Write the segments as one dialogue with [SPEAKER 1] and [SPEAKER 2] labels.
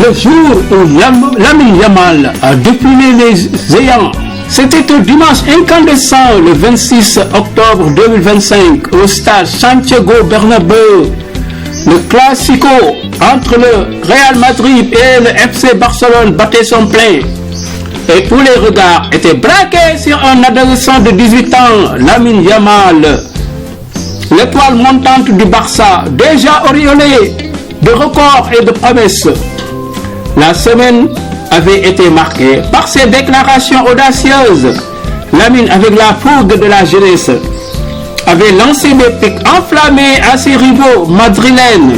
[SPEAKER 1] Le jour où Lamine Yamal a défilé les ayants, c'était un dimanche incandescent le 26 octobre 2025 au stade Santiago Bernabéu. Le Classico entre le Real Madrid et le FC Barcelone battait son plein. Et tous les regards étaient braqués sur un adolescent de 18 ans, Lamine Yamal, l'étoile montante du Barça, déjà auréolé de records et de promesses. La semaine avait été marquée par ses déclarations audacieuses. Lamine, avec la fougue de la jeunesse, avait lancé des pics enflammés à ses rivaux madrilènes.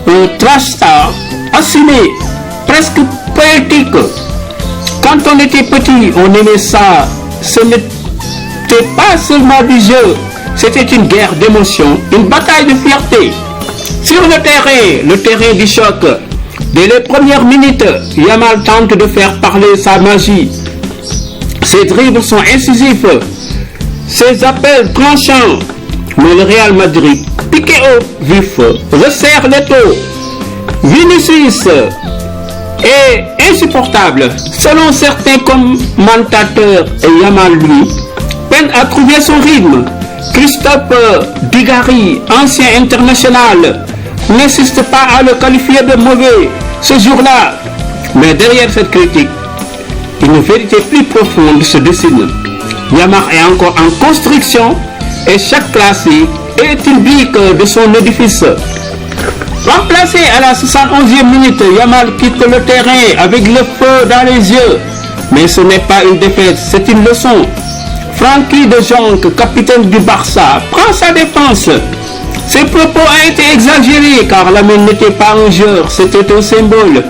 [SPEAKER 1] Un trash star assumé, presque poétique. Quand on était petit, on aimait ça. Ce n'était pas seulement du jeu, c'était une guerre d'émotions, une bataille de fierté. Sur le terrain du choc, dès les premières minutes, Yamal tente de faire parler sa magie. Ses dribbles sont incisifs, ses appels tranchants. Mais le Real Madrid, piqué au vif, resserre les taux. Vinicius est insupportable. Selon certains commentateurs, et Yamal lui, peine à trouver son rythme. Christophe Dugarry, ancien international, n'insiste pas à le qualifier de mauvais ce jour-là. Mais derrière cette critique, une vérité plus profonde se dessine. Yamal est encore en construction et chaque classique est une brique de son édifice. Remplacé à la 71e minute, Yamal quitte le terrain avec le feu dans les yeux. Mais ce n'est pas une défaite, c'est une leçon. Frenkie de Jong, capitaine du Barça, prend sa défense. Ses propos ont été exagérés car Lamine n'était pas un joueur, c'était un symbole.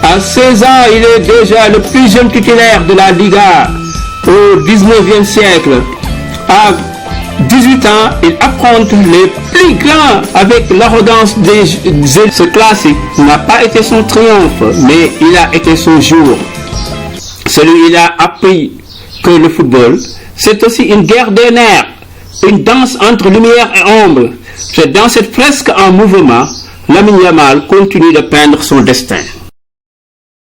[SPEAKER 1] À 16 ans, il est déjà le plus jeune titulaire de la Liga au 19e siècle. À 18 ans, il affronte les plus grands avec l'arrogance des ce classique n'a pas été son triomphe, mais il a été son jour. Celui-là a appris que le football, c'est aussi une guerre des nerfs, une danse entre lumière et ombre. C'est dans cette fresque en mouvement, Lamine Yamal continue de peindre son destin.